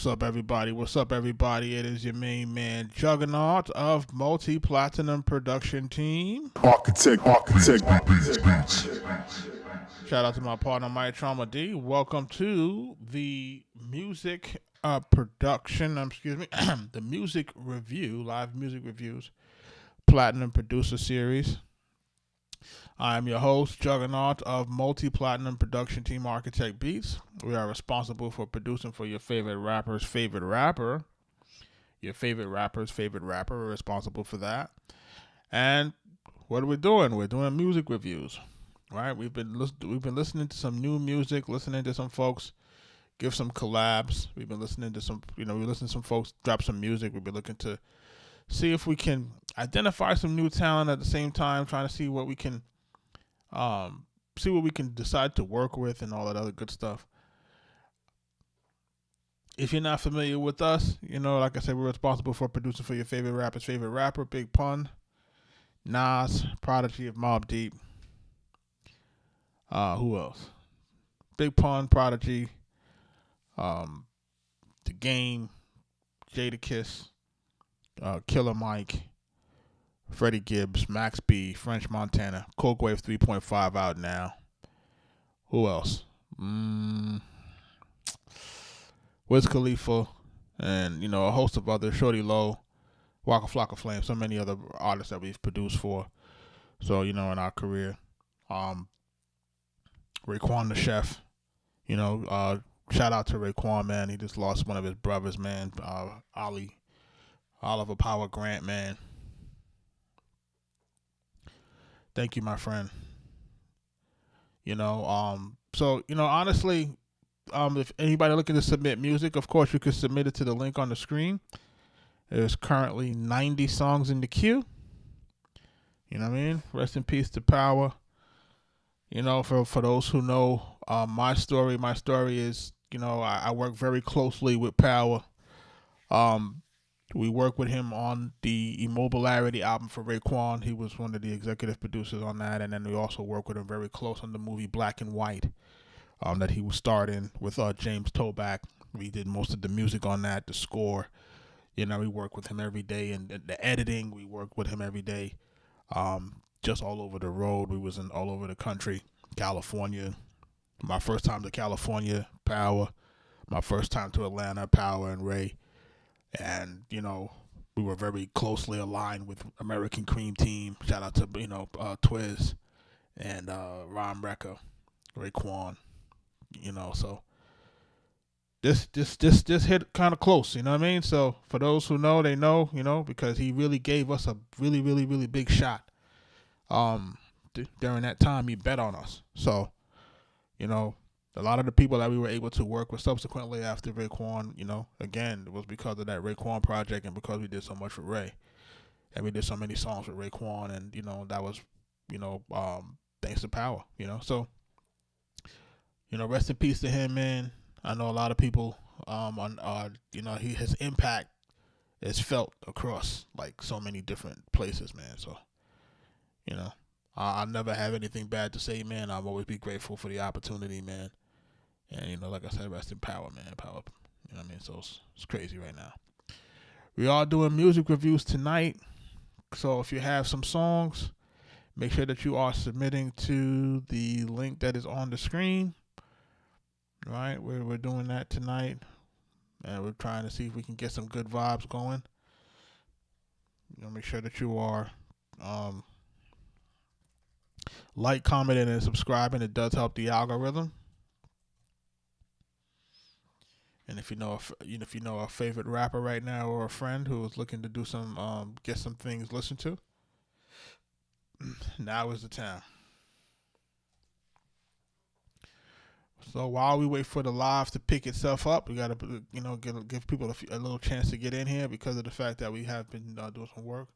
What's up, everybody? What's up, everybody? It is your main man, Juggernaut of Multi-Platinum Production Team. Arkatech Beatz. Shout out to my partner, Mike Trauma D. Welcome to the music production, the music review, live music reviews, Platinum Producer Series. I'm your host, Juggernaut of Multi-Platinum Production Team Arkatech Beatz. We are responsible for producing for your favorite rapper's favorite rapper. Your favorite rapper's favorite rapper. We're responsible for that. And what are we doing? We're doing music reviews, right? We've been listening to some new music, listening to some folks give some collabs. We've been listening to we listened to some folks drop some music. We've been looking to see if we can identify some new talent at the same time, trying to see what we can decide to work with and all that other good stuff. If you're not familiar with us, like I said, we're responsible for producing for your favorite rapper's favorite rapper, Big Pun, Nas, Prodigy of Mobb Deep. Who else? Big Pun, Prodigy, The Game, Jadakiss, Killer Mike, Freddie Gibbs, Max B, French Montana, Coke Wave 3.5 out now. Who else? Wiz Khalifa, and a host of others, Shorty Low, Waka Flocka Flame, so many other artists that we've produced for. So, in our career. Raekwon the Chef, shout out to Raekwon, man. He just lost one of his brothers, man. Oliver Power Grant, man. Thank you, my friend. Honestly, if anybody looking to submit music, of course, you can submit it to the link on the screen. There's currently 90 songs in the queue. You know what I mean? Rest in peace to Power. For those who know my story is, I work very closely with Power. We worked with him on the Immobilarity album for Raekwon. He was one of the executive producers on that. And then we also worked with him very close on the movie Black and White that he was starred in with James Toback. We did most of the music on that, the score. We work with him every day. And the editing, we work with him every day. Just all over the road. We was in all over the country. California. My first time to California, Power. My first time to Atlanta, Power and Ray. And, we were very closely aligned with American Cream Team. Shout out to, Twiz and Ron Recca, Raekwon, so this hit kind of close, you know what I mean? So for those who know, they know, because he really gave us a really, really, really big shot. During that time, he bet on us. So, a lot of the people that we were able to work with subsequently after Raekwon, again, it was because of that Raekwon project and because we did so much with Ray. And we did so many songs with Raekwon, and, that was, thanks to Power, So, rest in peace to him, man. I know a lot of people, his impact is felt across, like, so many different places, man. So, I'll never have anything bad to say, man. I'll always be grateful for the opportunity, man. And, like I said, rest in Power, man. Power, you know what I mean? So it's crazy right now. We are doing music reviews tonight. So if you have some songs, make sure that you are submitting to the link that is on the screen. Right? We're doing that tonight. And we're trying to see if we can get some good vibes going. Make sure that you are like, commenting, and subscribing. It does help the algorithm. And if you know a favorite rapper right now or a friend who is looking to do some get some things listened to, now is the time. So while we wait for the live to pick itself up, we gotta give people a little chance to get in here because of the fact that we have been doing some work.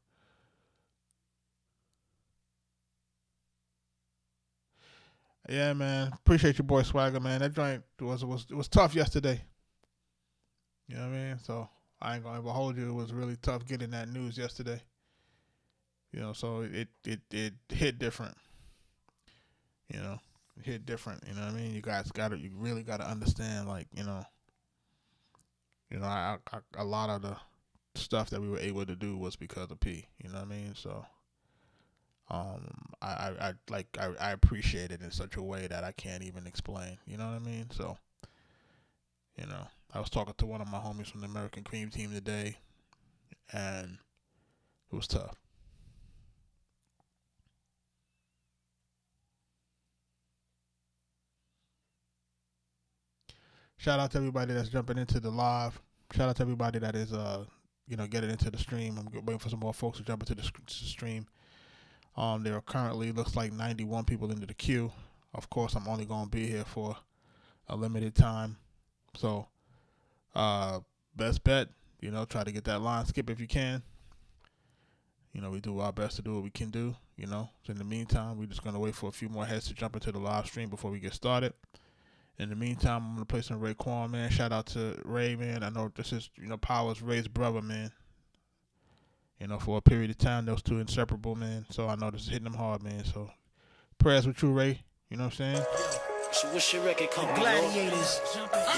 Yeah, man. Appreciate your boy Swagger, man. That joint was tough yesterday. You know what I mean? So I ain't gonna ever hold you. It was really tough getting that news yesterday. So it hit different. It hit different. You know what I mean? You really gotta understand, like, You know, a lot of the stuff that we were able to do was because of P. You know what I mean? So, I appreciate it in such a way that I can't even explain. You know what I mean? So, you know, I was talking to one of my homies from the American Cream Team today, and it was tough. Shout out to everybody that's jumping into the live. Shout out to everybody that is, getting into the stream. I'm waiting for some more folks to jump into the stream. There are currently, looks like 91 people into the queue. Of course, I'm only going to be here for a limited time. So, best bet, try to get that line skip if you can. We do our best to do what we can do, So in the meantime, we're just going to wait for a few more heads to jump into the live stream before we get started. In the meantime, I'm going to play some Raekwon, man. Shout out to Ray, man. I know this is, Power's Ray's brother, man. For a period of time, those two inseparable, man. So I know this is hitting them hard, man. So prayers with you, Ray. You know what I'm saying? So what's your record company? Gladiators,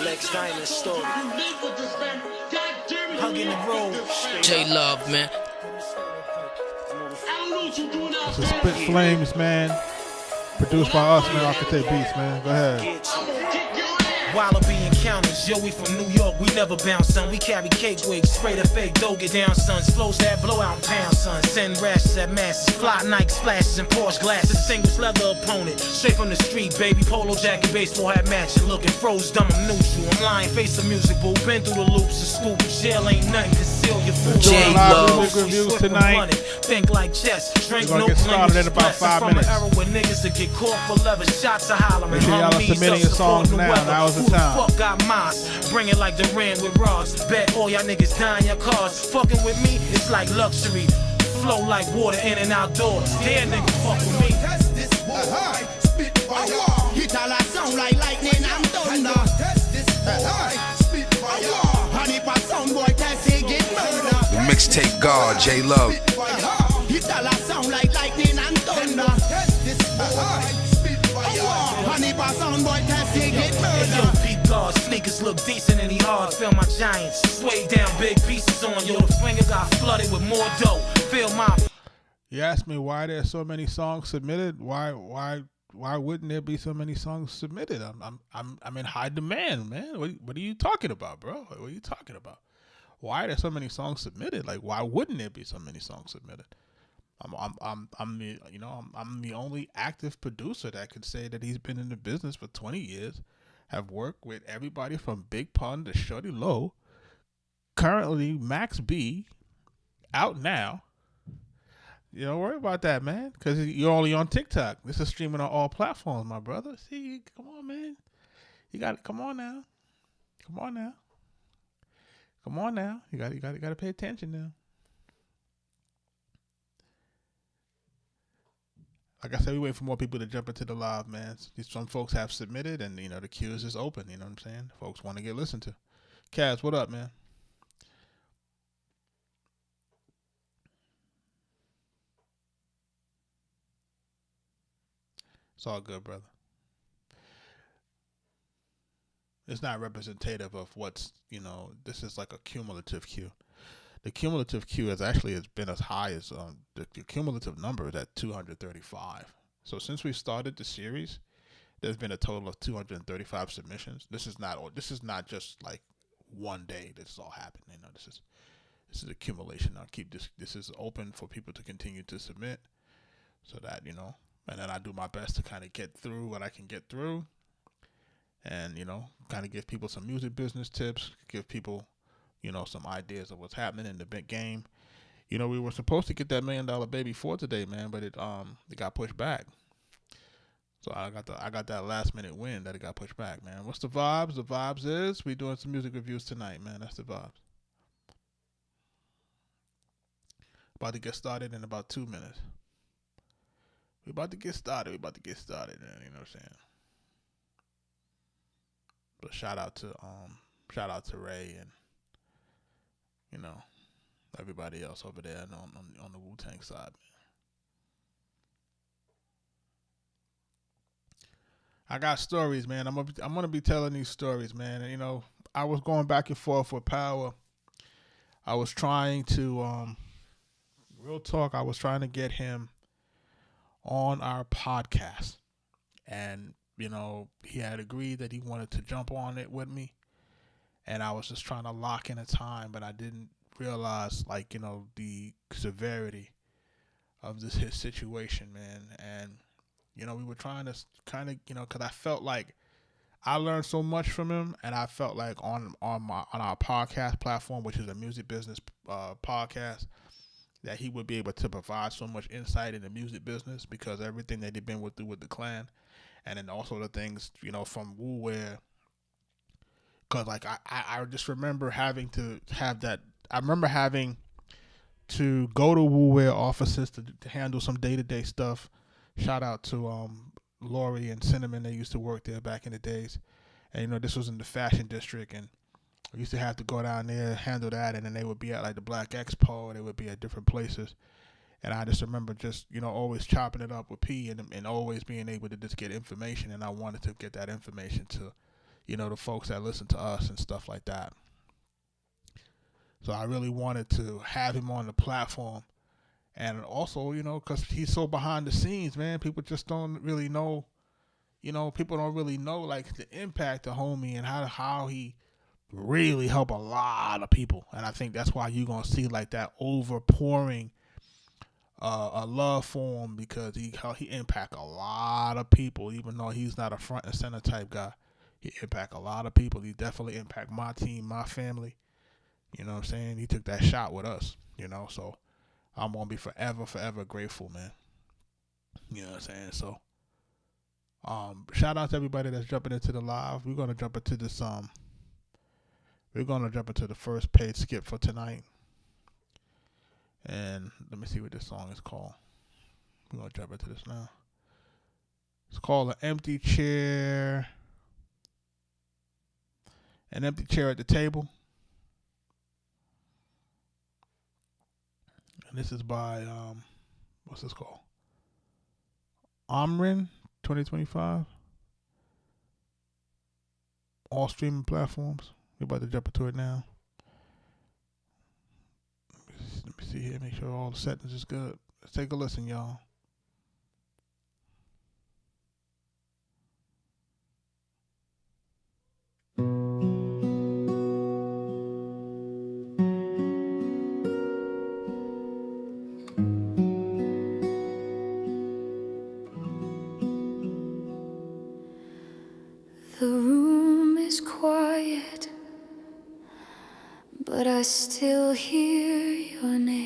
Lex Diamond Story. Hugging the road. J Love, man. This is Spit Flames, man. Produced by us, man. Arkatech Beatz, man. Go ahead. Wallaby encounters, yo, we from New York, we never bounce, son. We carry cake wigs, spray the fake dough, get down, son. Flows that blow out in pounds, son. Send rashes at masses, fly Nike splashes and Porsche glasses. Distinguished leather opponent, straight from the street, baby. Polo jacket, baseball hat matching, looking froze, dumb, I'm neutral. I'm lying, face the music, boo. Been through the loops of school, jail ain't nothing, conceal your food. J Love reviews tonight. Think like chess, drink no get started in about 5 minutes. From an era where niggas that get caught for leather shots of hollering. Make sure y'all are submitting your songs now. That was the time. Fuck got mine, bring it like the Rand with rods. Bet all y'all niggas dying your cars. Fucking with me, it's like luxury. Flow like water in and outdoors. Dare nigga fuck with me. Test this boy, spit fire. Hit all that sound like lightning and thunder. Test this boy, spit fire. Honey pa sound boy, test it get murder. The mixtape God, J Love. Hit all that sound like lightning and thunder. Test this boy, spit fire. Honey pa sound boy, test it get murder. Sneakers look decent and he hard. Feel my giants. Sway down big pieces on. Yo, the finger got flooded with more dough. Feel my. You asked me why there's so many songs submitted. Why wouldn't there be so many songs submitted? I'm in high demand, man. What are you talking about, bro? What are you talking about? Why are there so many songs submitted? Like, why wouldn't there be so many songs submitted? I'm the only active producer that could say that he's been in the business for 20 years. Have worked with everybody from Big Pun to Shorty Low. Currently, Max B, out now. You don't worry about that, man, because you're only on TikTok. This is streaming on all platforms, my brother. See, come on, man. You got to come on now. Come on now. Come on now. You got to pay attention now. Like I said, we wait for more people to jump into the live, man. Some folks have submitted, and, the queue is just open. You know what I'm saying? Folks want to get listened to. Kaz, what up, man? It's all good, brother. It's not representative of what's, this is like a cumulative queue. The cumulative queue has been as high as the cumulative number is at 235. So since we started the series, there's been a total of 235 submissions. This is not just like one day this all happened. This is accumulation. I'll keep this is open for people to continue to submit, so that and then I do my best to kind of get through what I can get through, and kind of give people some music business tips, give people some ideas of what's happening in the big game. We were supposed to get that $1 Million Baby 4 today, man, but it got pushed back. So I got that last minute win that it got pushed back, man. What's the vibes? The vibes is we doing some music reviews tonight, man. That's the vibes. About to get started in about 2 minutes. We about to get started, man. You know what I'm saying? But shout out to Ray and everybody else over there on the Wu-Tang side, man. I got stories, man. I'm gonna be telling these stories, man. And, I was going back and forth with Power. I was trying to, real talk, I was trying to get him on our podcast. And, you know, he had agreed that he wanted to jump on it with me. And I was just trying to lock in a time, but I didn't realize, like, you know, the severity of his situation, man. And, you know, we were trying to kind of, you know, because I felt like I learned so much from him, and I felt like on our podcast platform, which is a music business podcast, that he would be able to provide so much insight in the music business because everything that he'd been through with the clan, and then also the things, you know, from Wu Where. Because, like, I just remember having to have that. I remember having to go to Wu Where offices to handle some day-to-day stuff. Shout out to Lori and Cinnamon. They used to work there back in the days. And, you know, this was in the fashion district. And we used to have to go down there, handle that. And then they would be at, like, the Black Expo. They would be at different places. And I just remember just, you know, always chopping it up with P and always being able to just get information. And I wanted to get that information to, you know, the folks that listen to us and stuff like that. So I really wanted to have him on the platform. And also, you know, because he's so behind the scenes, man, people just don't really know, you know, people don't really know, like, the impact of homie and how he really helped a lot of people. And I think that's why you're going to see, like, that overpouring a love for him, because he impact a lot of people, even though he's not a front and center type guy. He impact a lot of people. He definitely impact my team, my family. You know what I'm saying? He took that shot with us, you know, so I'm going to be forever, forever grateful, man. You know what I'm saying? So, shout out to everybody that's jumping into the live. We're going to jump into this, we're going to jump into the first paid skip for tonight. And let me see what this song is called. We're going to jump into this now. It's called An Empty Chair. An Empty Chair at the Table. And this is by, what's this called? Omrin 2025. All streaming platforms. We're about to jump into it now. Let me see here. Make sure all the settings is good. Let's take a listen, y'all. The room is quiet, but I still hear your name.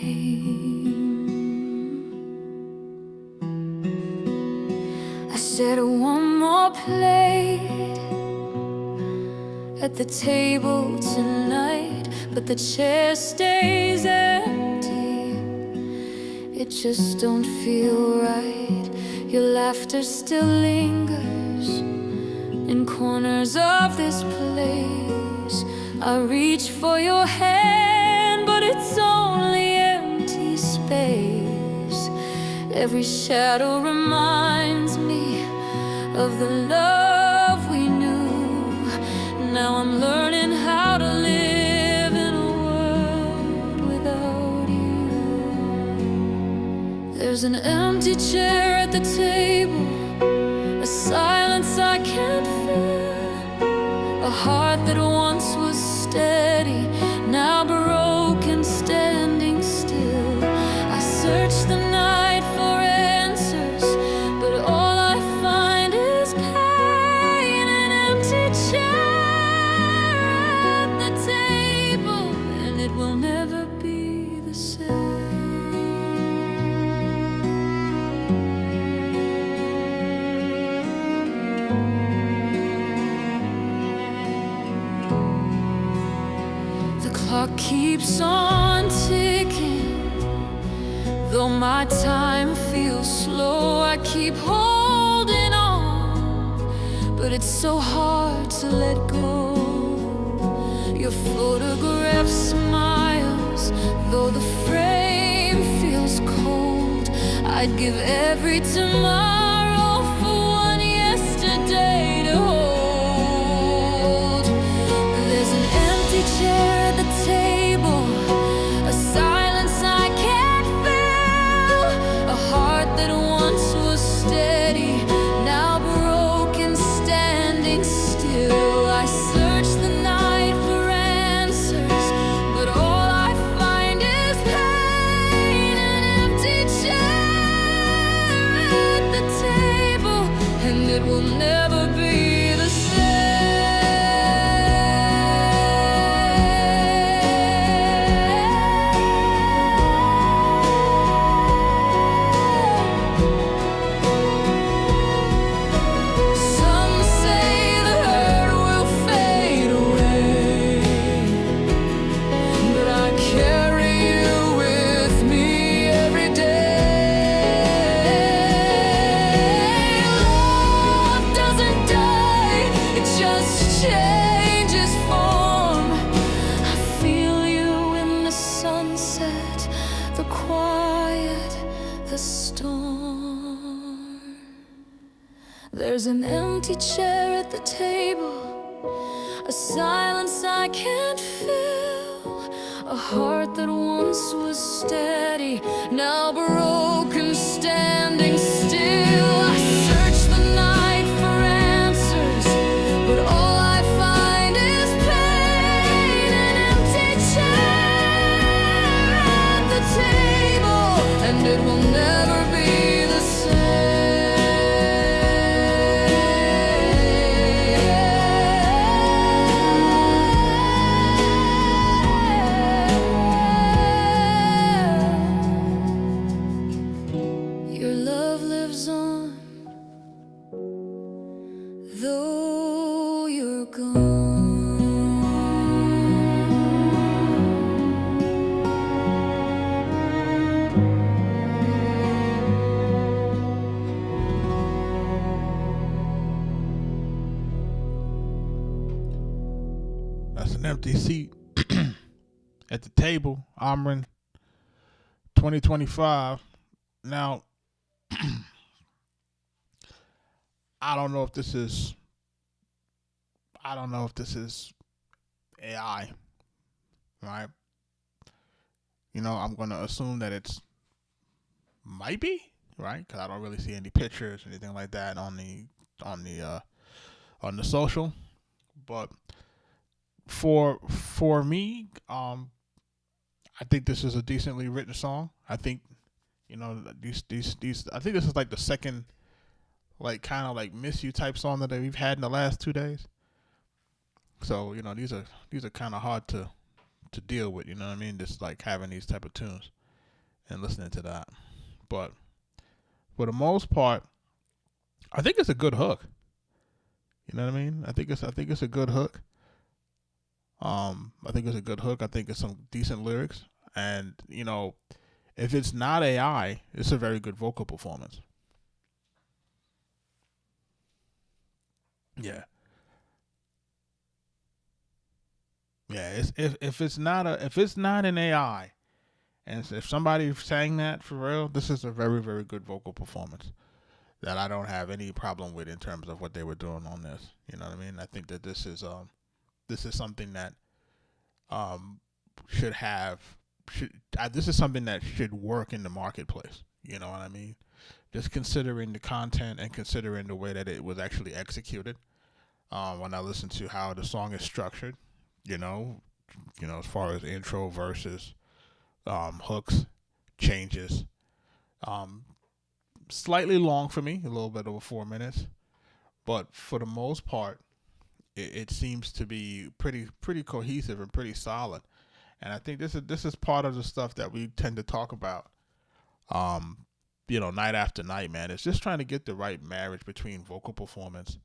I said one more plate at the table tonight, but the chair stays empty. It just don't feel right. Your laughter still lingers in corners of this place. I reach for your hand, but it's only empty space. Every shadow reminds me of the love we knew. Now I'm learning how to live in a world without you. There's an empty chair at the table, a silence I can't feel, a heart that once was steady, now broken, standing still. I search the night for answers, but all I find is pain. An empty chair at the table, and it will never be the same. Clock keeps on ticking, though my time feels slow. I keep holding on, but it's so hard to let go. Your photograph smiles, though the frame feels cold. I'd give every tomorrow for one yesterday to hold. There's changes form. I feel you in the sunset, the quiet, the storm. There's an empty chair at the table, a silence I can't feel, a heart that once was steady, now broken, standing still. I search the night for answers, but all I find is pain. An empty chair at the table, and it will never be the same. Your love lives on, though you're gone. That's an empty seat at the table. Amrin 2025. Now, I don't know if this is AI, right? You know, I'm going to assume that it's might be, right? Cuz I don't really see any pictures or anything like that on the social. But for me, I think this is a decently written song. I think, you know, these I think this is like the second, like, kind of like Miss You type song that we've had in the last 2 days. So, you know, these are kind of hard to deal with, you know what I mean? Just like having these type of tunes and listening to that. But for the most part, I think it's a good hook. You know what I mean? I think it's a good hook. I think it's a good hook. I think it's some decent lyrics. And, you know, if it's not AI, it's a very good vocal performance. Yeah. Yeah, if it's not an AI, and if somebody sang that for real, this is a very, very good vocal performance that I don't have any problem with in terms of what they were doing on this. You know what I mean? I think that this is something that this is something that should work in the marketplace. You know what I mean? Just considering the content and considering the way that it was actually executed. When I listen to how the song is structured, you know, as far as intro, verses, hooks, changes, slightly long for me, a little bit over 4 minutes, but for the most part, it seems to be pretty cohesive and pretty solid. And I think this is part of the stuff that we tend to talk about, you know, night after night, man. It's just trying to get the right marriage between vocal performance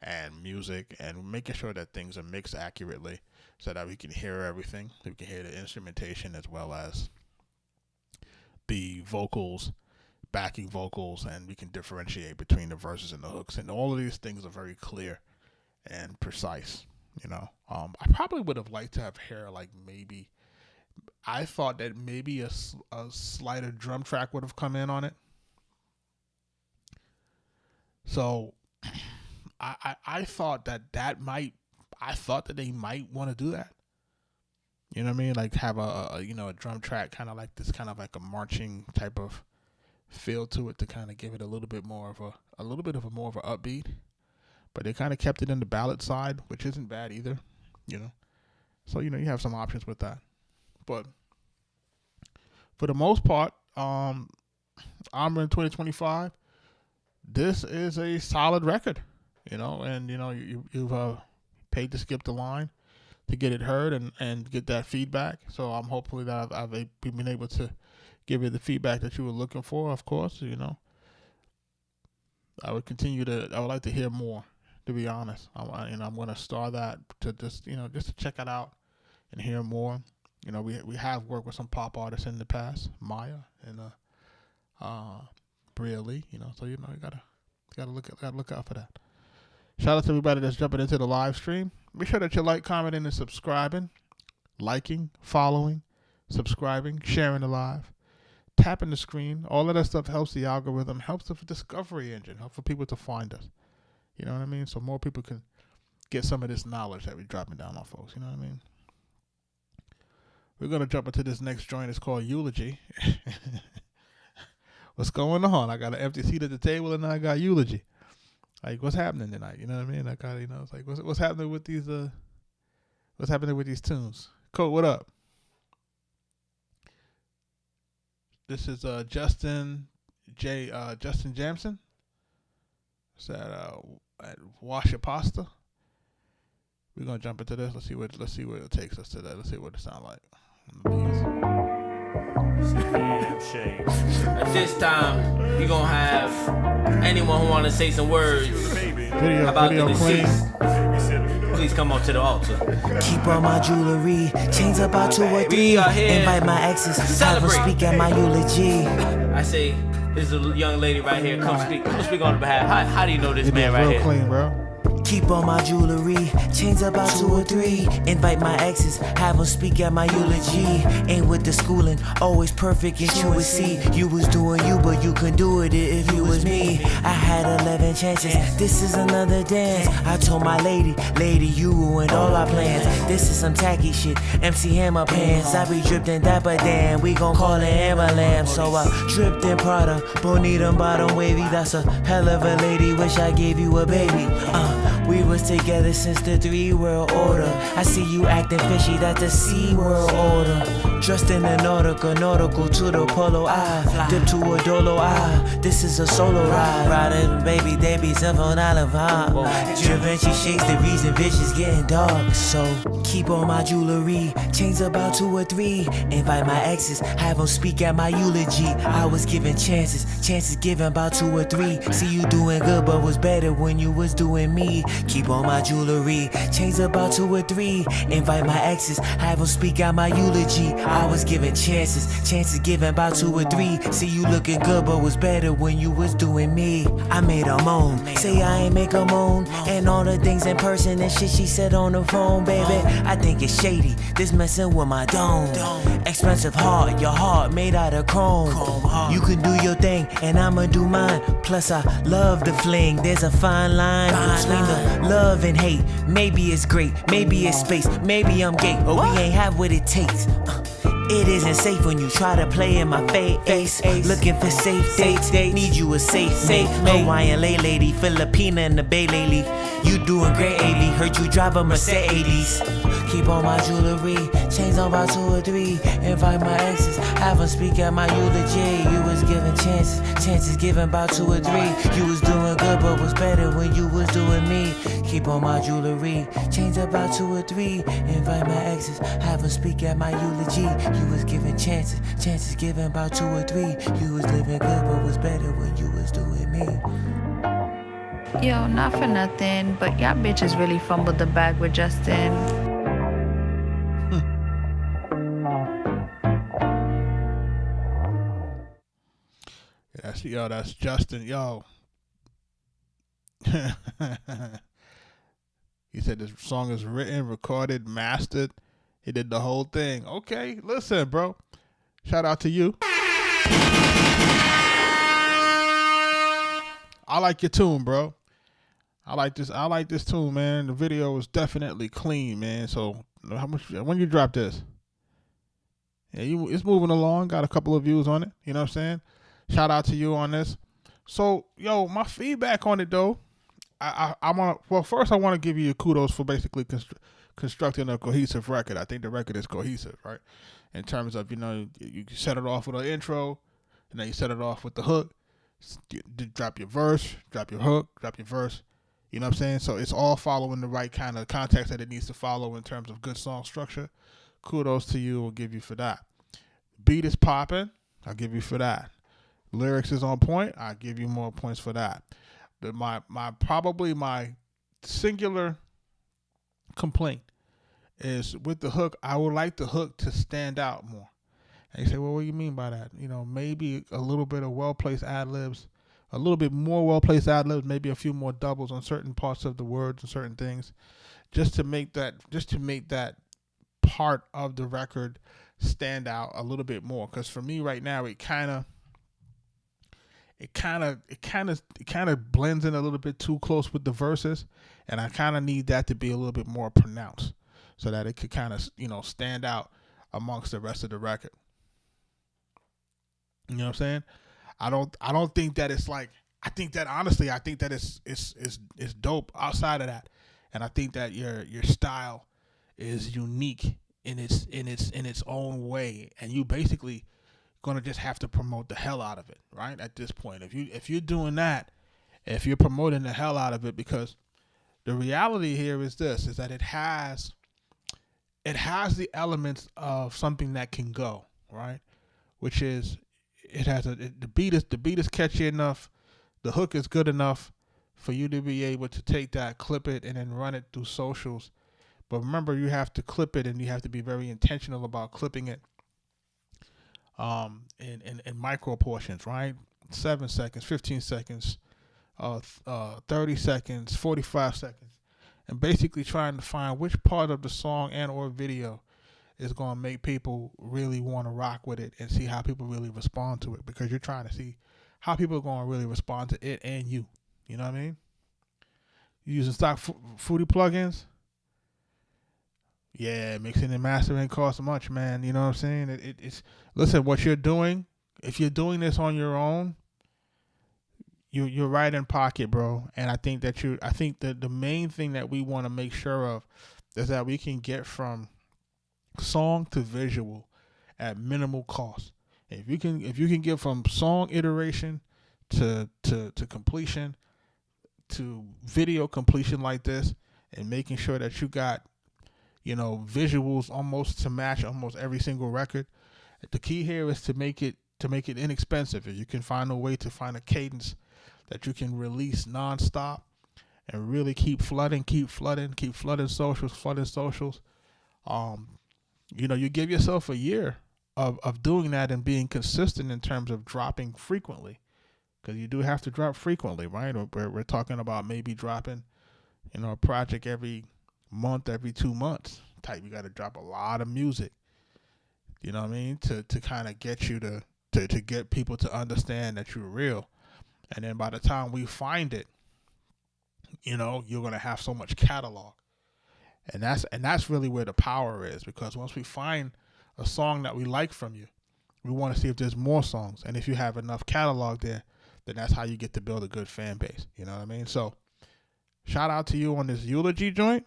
and music, and making sure that things are mixed accurately so that we can hear everything. We can hear the instrumentation as well as the vocals, backing vocals, and we can differentiate between the verses and the hooks. And all of these things are very clear and precise. You know, I probably would have liked to have hair, like, maybe, I thought that maybe a slighter drum track would have come in on it. So I thought that they might want to do that. You know what I mean? Like have a drum track, kind of like this, kind of like a marching type of feel to it, to kind of give it a little bit more of a upbeat. But they kind of kept it in the ballad side, which isn't bad either. You know, so you have some options with that. But for the most part, I'm in 2025. This is a solid record. You know, and you've paid to skip the line to get it heard and get that feedback. So I'm hopefully that I've been able to give you the feedback that you were looking for. Of course, I would like to hear more. To be honest, I'm going to start that to just to check it out and hear more. We have worked with some pop artists in the past, Maya and Bria Lee. So you gotta look out for that. Shout out to everybody that's jumping into the live stream. Make sure that you like, commenting, and subscribing. Liking, following, subscribing, sharing the live. Tapping the screen. All of that stuff helps the algorithm, helps the discovery engine, helps for people to find us. You know what I mean? So more people can get some of this knowledge that we're dropping down on folks. You know what I mean? We're going to jump into this next joint. It's called Eulogy. What's going on? I got an empty seat at the table and I got Eulogy. Like, what's happening tonight? You know what I mean? I got, it's like, what's happening with these, what's happening with these tunes? Cole, what up? This is Justin Jamson. It's at Wash Your Pasta. We're gonna jump into this. Let's see where it takes us today. Let's see what it sounds like. At this time, we're gonna have anyone who wanna say some words about the deceased. Please come up to the altar. Keep on my jewelry, chains about 2 or 3. Invite my exes, have them speak at my eulogy. I say, this is a young lady right here. Come speak on the behalf. How do you know this man right here? Clean, bro. Keep on my jewelry, chains about 2 or 3. Invite my exes, have them speak at my eulogy. Ain't with the schooling, always perfect and true as C. You was doing you, but you couldn't do it if you was me. I had 11 chances, this is another dance. I told my lady, you ruined all our plans. This is some tacky shit, MC Hammer pants. I be dripped in that, but damn, we gon' call it Amberlamb. So I dripped in Prada, Bonita bottom wavy. That's a hell of a lady, wish I gave you a baby. We was together since the 3 world order. I see you acting fishy, that's a Sea World order. Dressed in a nautical to the polo eye. Dip to a dolo eye, this is a solo ride. Riding baby, they be self on Olive High. Givenchy shakes the reason bitch is getting dark. So keep on my jewelry, chains about 2 or 3. Invite my exes, have them speak at my eulogy. I was given chances given about 2 or 3. See you doing good, but was better when you was doing me. Keep on my jewelry, chains about 2 or 3. Invite my exes, have them speak out my eulogy. I was given chances given about 2 or 3. See you looking good, but was better when you was doing me. I made her moan, say I ain't make her moan. And all the things in person and shit she said on the phone, baby. I think it's shady, this messing with my dome. Expensive heart, your heart made out of chrome. You can do your thing, and I'ma do mine. Plus I love the fling, there's a fine line between the love and hate. Maybe it's great, maybe it's space, maybe I'm gay, or we ain't have what it takes. It isn't safe when you try to play in my face. Looking for safe dates, need you a safe mate. Hawaiian lady, Filipina in the Bay lately. You doing great, AV, heard you drive a Mercedes. Keep on my jewelry, chains on about 2 or 3. Invite my exes, have them speak at my eulogy. You was given chances given about 2 or 3. You was doing good, but was better when you was doing me. Keep on my jewelry, chains about 2 or 3. Invite my exes, have them speak at my eulogy. You was given chances given about 2 or 3. You was living good, but was better when you was doing me. Yo, not for nothing, but y'all bitches really fumbled the bag with Justin. That's Justin. Yo. He said this song is written, recorded, mastered. He did the whole thing. Okay, listen, bro. Shout out to you. I like your tune, bro. I like this tune, man. The video was definitely clean, man. So how much when you drop this? Yeah, it's moving along. Got a couple of views on it. You know what I'm saying? Shout out to you on this. So, yo, my feedback on it though, first I want to give you kudos for basically constructing a cohesive record. I think the record is cohesive, right? In terms of, you set it off with an intro, and then you set it off with the hook. Drop your verse, drop your hook, drop your verse. You know what I'm saying? So it's all following the right kind of context that it needs to follow in terms of good song structure. Kudos to you. I'll give you for that. Beat is popping. I'll give you for that. Lyrics is on point. I'll give you more points for that. But my singular complaint is with the hook. I would like the hook to stand out more. And you say, well, what do you mean by that? Maybe a little bit of well-placed ad-libs, a little bit more well placed ad libs, maybe a few more doubles on certain parts of the words and certain things, just to make that part of the record stand out a little bit more. Because for me right now, it kind of blends in a little bit too close with the verses, and I kind of need that to be a little bit more pronounced so that it could kind of, stand out amongst the rest of the record. You know what I'm saying? I don't think that it's like, I think that it's dope outside of that. And I think that your style is unique in its own way, and you basically gonna just have to promote the hell out of it, right? At this point, if you're doing that, if you're promoting the hell out of it, because the reality here is this: is that it has the elements of something that can go, right? Which is, the beat is catchy enough, the hook is good enough for you to be able to take that, clip it, and then run it through socials. But remember, you have to clip it, and you have to be very intentional about clipping it in micro portions, right? 7 seconds, 15 seconds, 30 seconds, 45 seconds, and basically trying to find which part of the song and or video is going to make people really want to rock with it and see how people really respond to it, because you're trying to see how people are going to really respond to it and you. You know what I mean? You using stock Fruity plugins? Yeah, mixing and mastering costs much, man. You know what I'm saying? It's listen, what you're doing, if you're doing this on your own, you're right in pocket, bro. And I think that the main thing that we want to make sure of is that we can get from song to visual at minimal cost. If you can get from song iteration to completion to video completion like this, and making sure that you got visuals almost to match almost every single record. The key here is to make it inexpensive. If you can find a way to find a cadence that you can release nonstop and really keep flooding socials. You give yourself a year of doing that and being consistent in terms of dropping frequently, because you do have to drop frequently, right? We're talking about maybe dropping, a project every month, every 2 months type. You got to drop a lot of music, you know what I mean, to kind of get you to get people to understand that you're real. And then by the time we find it, you're going to have so much catalog. And that's really where the power is, because once we find a song that we like from you, we want to see if there's more songs. And if you have enough catalog there, then that's how you get to build a good fan base. You know what I mean? So shout out to you on this eulogy joint.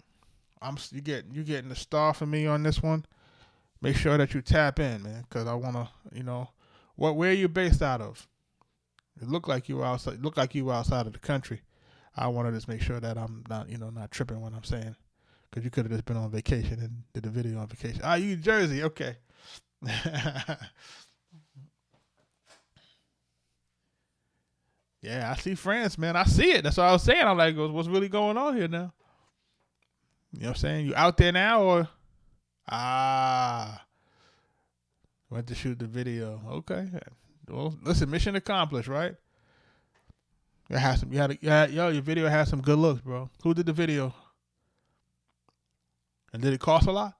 You getting the star for me on this one. Make sure that you tap in, man, because I want to, where are you based out of? It looked like you were outside. Outside of the country. I want to just make sure that I'm not tripping when I'm saying, because you could have just been on vacation and did the video on vacation. You Jersey, okay. Yeah, I see France, man. I see it. That's what I was saying. I'm like, what's really going on here now? You know what I'm saying? You out there now, or went to shoot the video. Okay. Well, listen, mission accomplished, right? Your video has some good looks, bro. Who did the video? And did it cost a lot?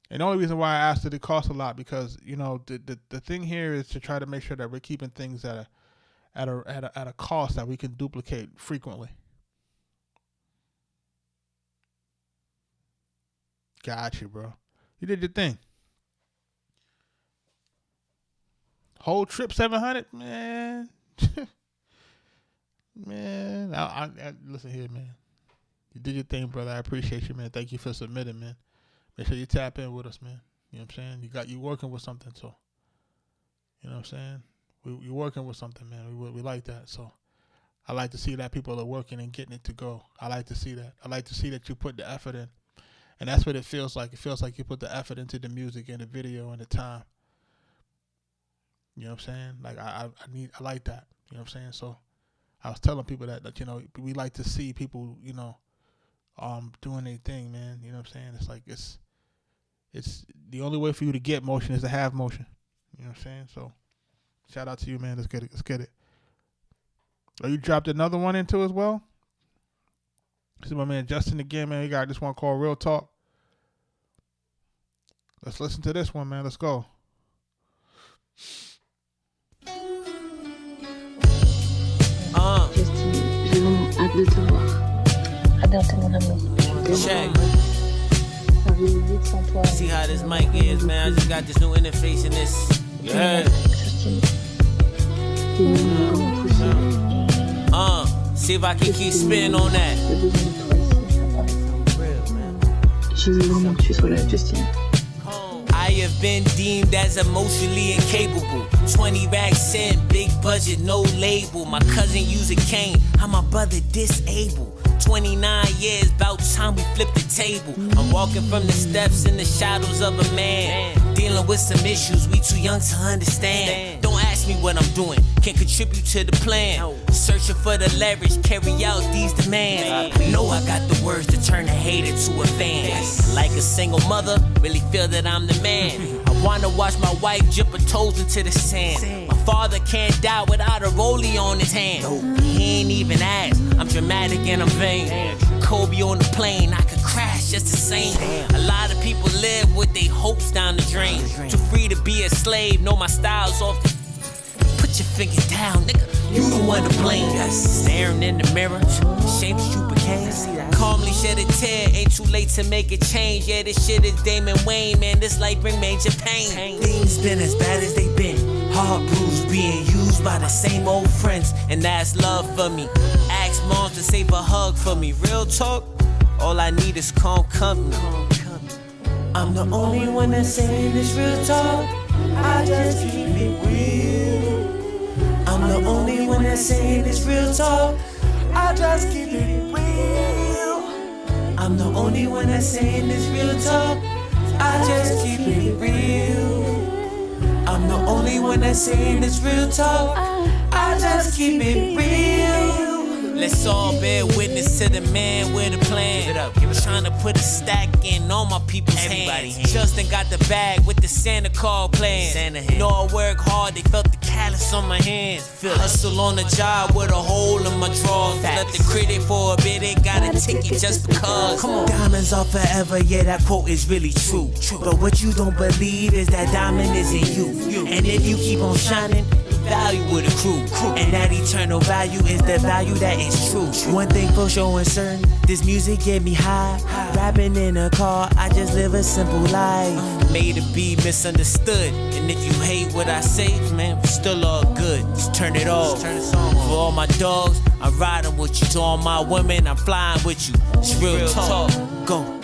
And the only reason why I asked, did it cost a lot, because the thing here is to try to make sure that we're keeping things at a cost that we can duplicate frequently. Got you, bro. You did your thing. Whole trip 700, man. Man, I listen here, man. You did your thing, brother. I appreciate you, man. Thank you for submitting, man. Make sure you tap in with us, man. You know what I'm saying? You working with something, so you know what I'm saying? You're working with something, man. We like that. So I like to see that people are working and getting it to go. I like to see that. I like to see that you put the effort in. And that's what it feels like. It feels like you put the effort into the music and the video and the time. You know what I'm saying? Like I like that. You know what I'm saying? So I was telling people that we like to see people, doing their thing, man. You know what I'm saying? It's like it's the only way for you to get motion is to have motion. You know what I'm saying? So Shout out to you, man. Let's get it. Let's get it. Oh, you dropped another one into as well? This is my man Justin again, man. He got this one called Real Talk. Let's listen to this one, man. Let's go. Justin, j'ai vraiment hâte de te voir. À bientôt, mon amour. Check. Ça vient vite sans toi. See how this mic is, man. I just got this new interface in this. You heard? Christine, t'es une grande poussière. See if I can keep spinning on that. J'ai besoin de toi ici, ça paraît. Je veux vraiment que tu sois là, Justine. I have been deemed as emotionally incapable. 20 racks in, big budget, no label. My cousin use a cane, how my brother disabled. 29 years, about time we flip the table. I'm walking from the steps in the shadows of a man. Dealing with some issues we too young to understand. Don't ask me what I'm doing, can't contribute to the plan. Searching for the leverage, carry out these demands. Know I got the words to turn a hater to a fan. Like a single mother, really feel that I'm the man. I wanna watch my wife dip her toes into the sand. My father can't die without a rollie on his hand. He ain't even asked, I'm dramatic and I'm vain. Kobe on the plane, I could crash just the same. A lot of people live with their hopes down the drain. Too free to be a slave, know my style's off the... Put your finger down, nigga, you the one to blame. Staring in the mirror, shame that you became. Calmly shed a tear, ain't too late to make a change. Yeah, this shit is Damon Wayne, man, this life bring major pain. Things been as bad as they been. Hard bruised, being used by the same old friends. And that's love for me. Ask moms to save a hug for me. Real talk, all I need is calm company. I'm the only one that's saying this real talk. I just keep it real. I'm the only one that's saying this real talk. I just keep it real. I'm the only one that's saying this real talk. I just keep it real. I'm the only one that's saying this real talk. I just keep it real. Let's all bear witness to the man with a plan. Give it up, give it up. Trying to put a stack in all my people's hands. Justin got the bag with the Santa Claus plan. Know I work hard, they felt the callus on my hands. Hustle on the job with a hole in my drawers. Left the credit for a bit, ain't got a ticket just because. Come on. Diamonds are forever, yeah, that quote is really true. But what you don't believe is that diamond is in you. And if you keep on shining, value with a crew. And that eternal value is the value that is true. One thing for sure and certain, this music get me high. Rapping in a car, I just live a simple life. Made to be misunderstood. And if you hate what I say, man, still all good. Just turn it off. For all my dogs, I'm riding with you. To all my women, I'm flying with you. It's real talk. Go.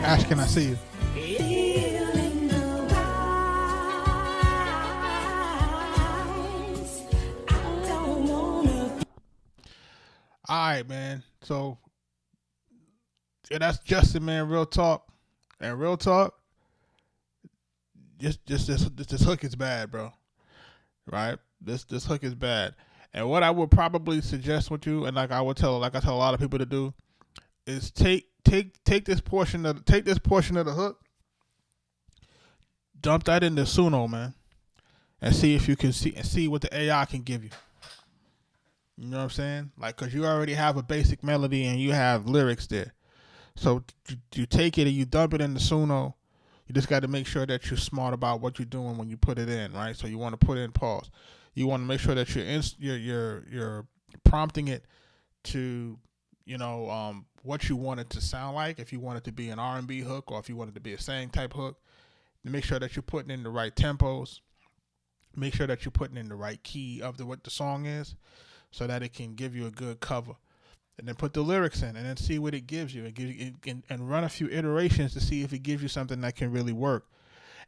Ash, can I see you? Alright, man. So yeah, that's Justin, man. Real talk. And real talk, just this hook is bad, bro. Right? This hook is bad. And what I would probably suggest with you, and I tell a lot of people to do, is take this portion of the hook, dump that into Suno, man, and see if you can see what the AI can give you. You know what I'm saying? Like, cause you already have a basic melody and you have lyrics there. So you take it and you dump it into Suno. You just got to make sure that you're smart about what you're doing when you put it in, right? So you want to put in pause. You want to make sure that you're prompting it to, what you want it to sound like. If you want it to be an R&B hook, or if you want it to be a sang type hook, make sure that you're putting in the right tempos. Make sure that you're putting in the right key of what the song is, so that it can give you a good cover. and then put the lyrics in, and then see what it gives you, and run a few iterations to see if it gives you something that can really work.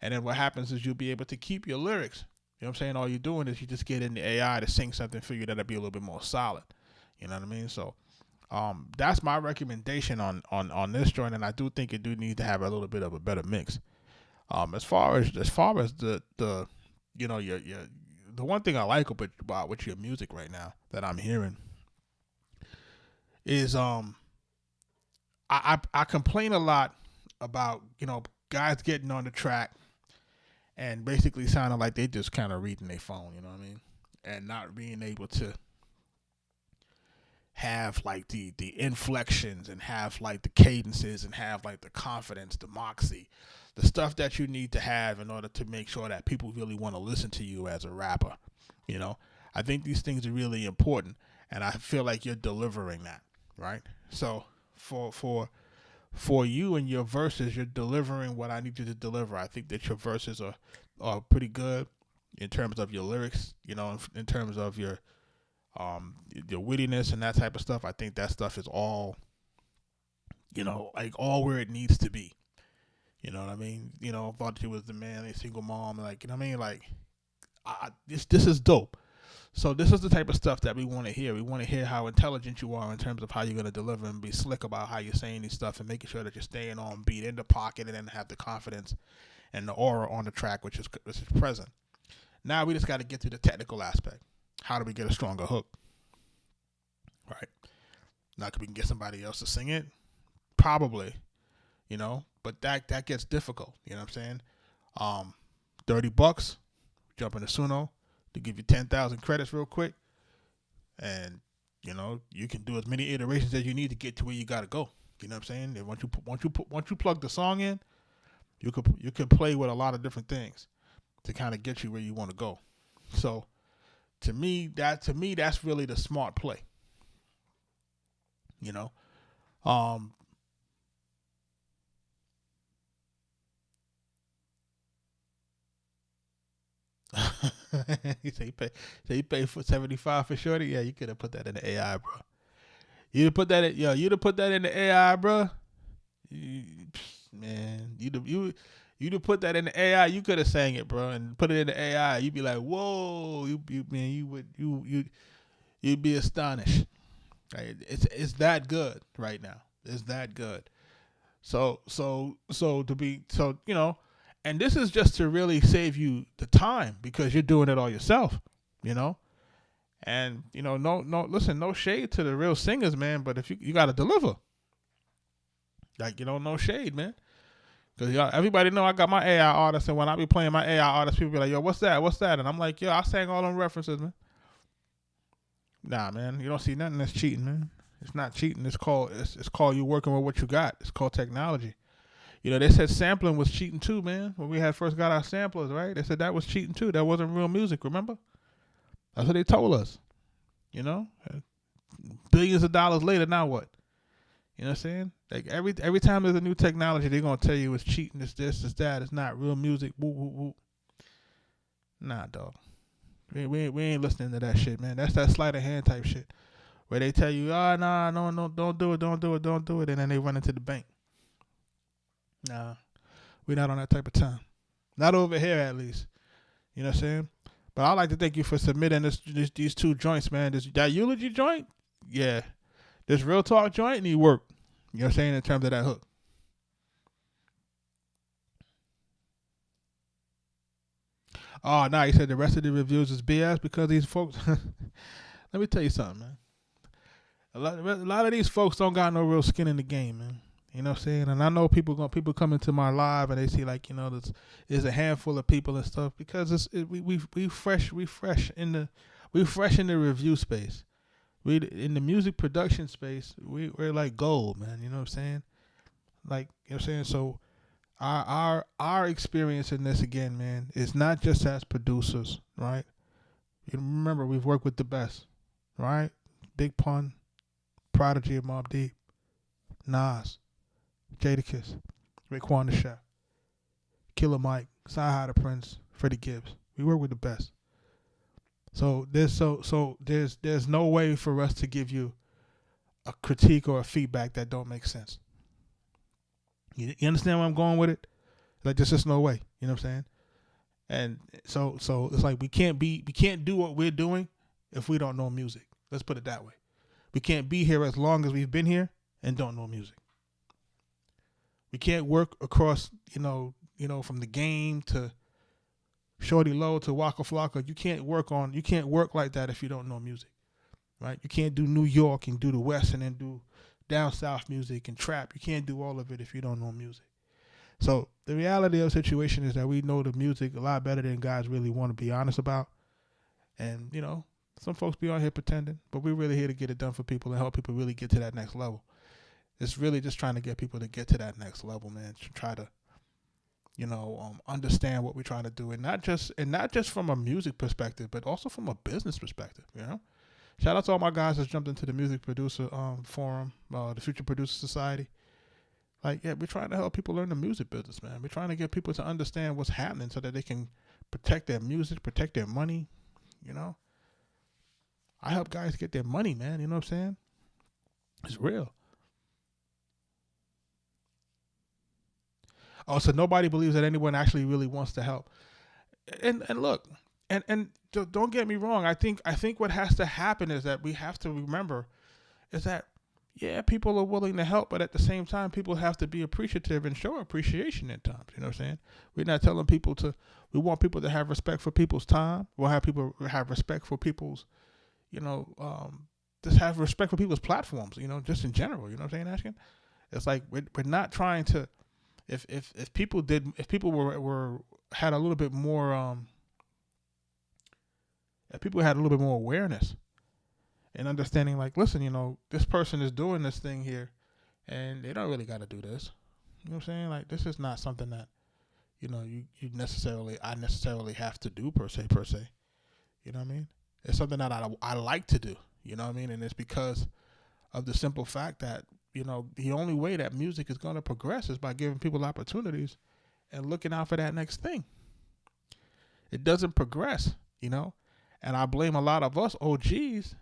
And then what happens is you'll be able to keep your lyrics. You know what I'm saying? All you're doing is you just get in the AI to sing something for you that'll be a little bit more solid. You know what I mean? So that's my recommendation on this joint, and I do think it do need to have a little bit of a better mix. As far as the you know, your the one thing I like about with your music right now that I'm hearing is I complain a lot about, you know, guys getting on the track and basically sounding like they just kind of reading their phone, you know what I mean? And not being able to have like the inflections and have like the cadences and have like the confidence, the moxie, the stuff that you need to have in order to make sure that people really want to listen to you as a rapper. You know, I think these things are really important, and I feel like you're delivering that, right? So for you and your verses, you're delivering what I need you to deliver. I think that your verses are pretty good in terms of your lyrics, you know, in terms of your wittiness and that type of stuff. I think that stuff is all, you know, like all where it needs to be. You know what I mean? You know, I thought you was the man, a single mom, like, you know what I mean? Like, this is dope. So this is the type of stuff that we want to hear. We want to hear how intelligent you are in terms of how you're going to deliver and be slick about how you're saying these stuff and making sure that you're staying on beat in the pocket and then have the confidence and the aura on the track, which is present. Now we just got to get to the technical aspect. How do we get a stronger hook? Right. Now, we can get somebody else to sing it? Probably, you know, but that gets difficult. You know what I'm saying? $30, jump into Suno to give you 10,000 credits real quick. And, you know, you can do as many iterations as you need to get to where you got to go. You know what I'm saying? And once you plug the song in, you could play with a lot of different things to kind of get you where you want to go. So to me, that's really the smart play. You know, you pay for 75 for shorty. Yeah, you could have put that in the AI, bro. You'd have put that in the AI, bro. You'd have put that in the AI. You could have sang it, bro, and put it in the AI. You'd be like, whoa, you'd be astonished. Right? It's that good right now. It's that good. So you know, and this is just to really save you the time because you're doing it all yourself, you know. And you know, no shade to the real singers, man. But if you got to deliver, like, you know, no shade, man. Because everybody know I got my AI artists, and when I be playing my AI artists, people be like, yo, what's that? And I'm like, yo, I sang all them references, man. Nah, man, you don't see nothing that's cheating, man. It's not cheating. It's called you working with what you got. It's called technology. You know, they said sampling was cheating too, man. When we had first got our samplers, right? They said that was cheating too. That wasn't real music, remember? That's what they told us. You know? Billions of dollars later, now what? You know what I'm saying? Like every time there's a new technology, they're gonna tell you it's cheating, it's this, it's that, it's not real music. Woo, woo, woo. Nah, dog. We ain't listening to that shit, man. That's that sleight of hand type shit. Where they tell you, no, don't do it, and then they run into the bank. Nah, we're not on that type of time. Not over here, at least. You know what I'm saying? But I'd like to thank you for submitting these two joints, man. That eulogy joint, yeah. This real talk joint need work. You know what I'm saying, in terms of that hook. Oh, nah, he said the rest of the reviews is BS because these folks. Let me tell you something, man. A lot of these folks don't got no real skin in the game, man. You know what I'm saying? And I know people come into my live and they see, like, you know, there's a handful of people and stuff because we fresh in the review space. We in the music production space, we're like gold, man. You know what I'm saying? Like, you know what I'm saying? So our experience in this, again, man, is not just as producers, right? You remember, we've worked with the best, right? Big Pun, Prodigy of Mobb Deep, Nas, Jadakiss, Raekwon the Chef, Killer Mike, Sci-Hi the Prince, Freddie Gibbs. We work with the best. So there's no way for us to give you a critique or a feedback that don't make sense. You understand where I'm going with it? Like, there's just no way. You know what I'm saying? And so it's like we can't do what we're doing if we don't know music. Let's put it that way. We can't be here as long as we've been here and don't know music. We can't work across, from the game to Shorty Low to Waka Flocka. You can't work like that if you don't know music, right? You can't do New York and do the West and then do down South music and trap. You can't do all of it if you don't know music. So the reality of the situation is that we know the music a lot better than guys really want to be honest about. And, some folks be on here pretending, but we're really here to get it done for people and help people really get to that next level. It's really just trying to get people to get to that next level, man. To try to, understand what we're trying to do, and not just from a music perspective, but also from a business perspective. Shout out to all my guys that jumped into the music producer forum, the Future Producer Society. Like, yeah, we're trying to help people learn the music business, man. We're trying to get people to understand what's happening so that they can protect their music, protect their money. I help guys get their money, man. You know what I'm saying? It's real. Oh, so nobody believes that anyone actually really wants to help. And look, and don't get me wrong. I think what has to happen is that we have to remember is that, yeah, people are willing to help, but at the same time, people have to be appreciative and show appreciation at times. You know what I'm saying? We're not telling people we want people to have respect for people's time. We'll have people have respect for people's, just have respect for people's platforms, just in general. You know what I'm saying, Ashkin? It's like we're not trying to, if people had a little bit more, if people had a little bit more awareness and understanding, like, listen, this person is doing this thing here and they don't really got to do this. You know what I'm saying? Like, this is not something that, I necessarily have to do per se. You know what I mean? It's something that I like to do, you know what I mean? And it's because of the simple fact that, the only way that music is going to progress is by giving people opportunities and looking out for that next thing. It doesn't progress, and I blame a lot of us OGs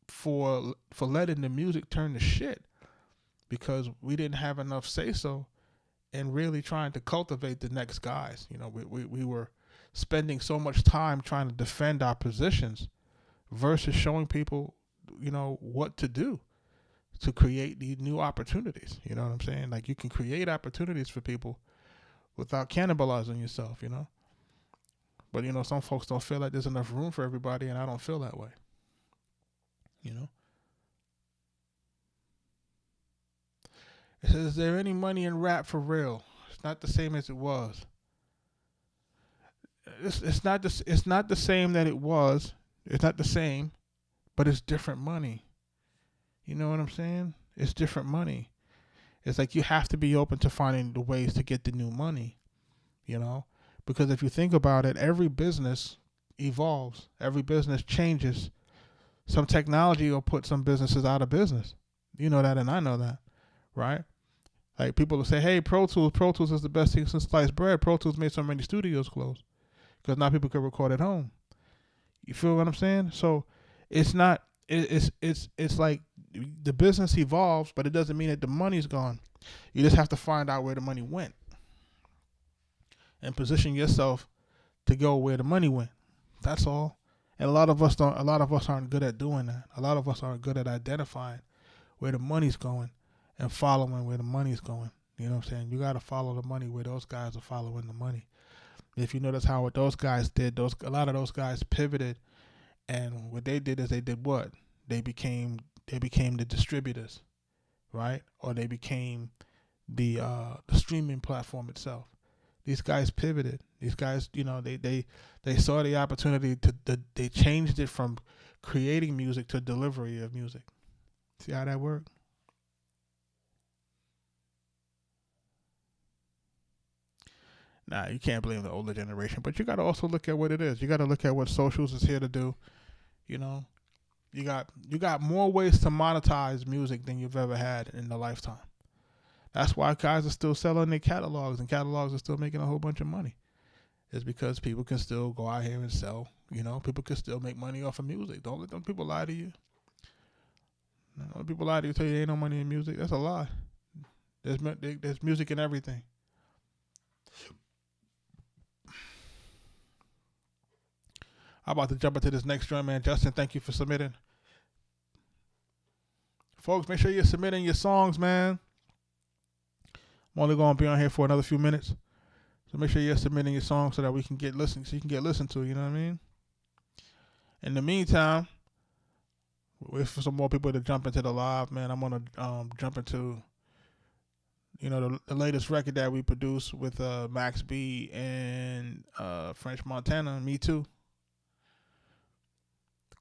for letting the music turn to shit because we didn't have enough say-so and really trying to cultivate the next guys. We were spending so much time trying to defend our positions versus showing people, what to do to create these new opportunities. You know what I'm saying? Like, you can create opportunities for people without cannibalizing yourself, But, some folks don't feel like there's enough room for everybody, and I don't feel that way. It says, is there any money in rap for real? It's not the same as it was. It's not the same that it was. It's not the same, but it's different money. You know what I'm saying? It's different money. It's like you have to be open to finding the ways to get the new money, Because if you think about it, every business evolves. Every business changes. Some technology will put some businesses out of business. You know that, and I know that, right? Like, people will say, hey, Pro Tools is the best thing since sliced bread. Pro Tools made so many studios close because now people can record at home. You feel what I'm saying? So it's not, it's like the business evolves, but it doesn't mean that the money's gone. You just have to find out where the money went and position yourself to go where the money went. That's all. And a lot of us aren't good at doing that. A lot of us aren't good at identifying where the money's going and following where the money's going. You know what I'm saying? You got to follow the money where those guys are following the money. If you notice how what those guys did, a lot of those guys pivoted, and what they did is they did what? They became the distributors, right? Or they became the streaming platform itself. These guys pivoted. These guys, they saw the opportunity they changed it from creating music to delivery of music. See how that worked? Nah, you can't blame the older generation, but you got to also look at what it is. You got to look at what socials is here to do. You got more ways to monetize music than you've ever had in a lifetime. That's why guys are still selling their catalogs, and catalogs are still making a whole bunch of money. It's because people can still go out here and sell. People can still make money off of music. Don't let them people lie to you. When people lie to you, tell you there ain't no money in music. That's a lie. There's music in everything. I'm about to jump into this next joint, man. Justin, thank you for submitting. Folks, make sure you're submitting your songs, man. I'm only going to be on here for another few minutes. So make sure you're submitting your songs so that we can get listened, so you can get listened to, you know what I mean? In the meantime, wait for some more people to jump into the live, man. I'm going to jump into, the latest record that we produced with Max B and French Montana, Me Too.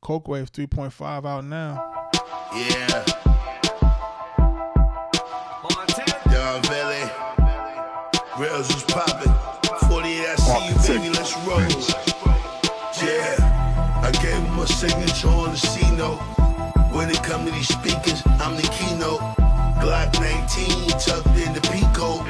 Coke Wave 3.5 out now. Yeah. Don Valley. Rails was popping. 48, I see you, baby, let's roll. Yeah. I gave him my signature on the C-note. When it come to these speakers, I'm the keynote. Glock 19 tucked in the Pico.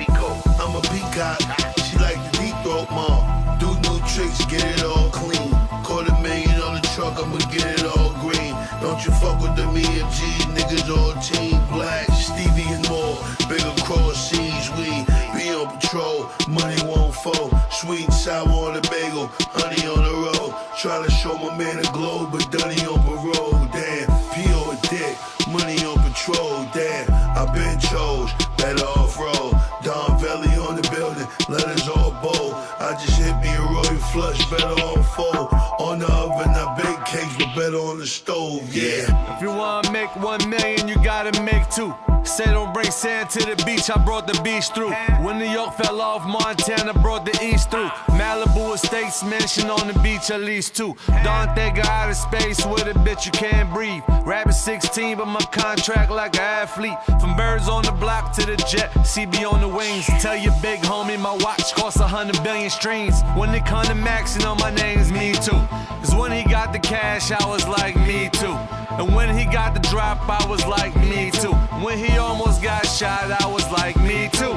I'm a peacock. She like the deep throat, mom. Do new tricks, get it all clean. $250,000 on the truck, I'ma get it all green. Don't you fuck with the EMG, niggas all team black. Stevie and more, bigger cross seas, we be on patrol. Money won't fold, sweet and sour on the bagel, honey on the road. Try to show my man a globe, but Dunny on parole. Damn, P.O. a dick, money on patrol. Damn, I been chose, better off road. Don Valley on the building, let us all bowl. I just hit me a royal flush, better on fold. On the oven, I bake cakes, but better on the stove, yeah. If you wanna make 1 million, you gotta make 2. Say don't bring sand to the beach, I brought the beach through. When New York fell off, Montana brought the east through. Malibu estates mentioned on the beach at least 2. Don't think of outer space with a bitch you can't breathe. Rabbit 16, but my contract like an athlete. From birds on the block to the jet, CB on the wings. Tell your big homie my watch costs 100 billion streams. When it come to maxing on my name's Me Too. Cause when he got the cash, I was like Me Too. And when he got the drop, I was like Me Too. When he almost got shot, I was like Me Too.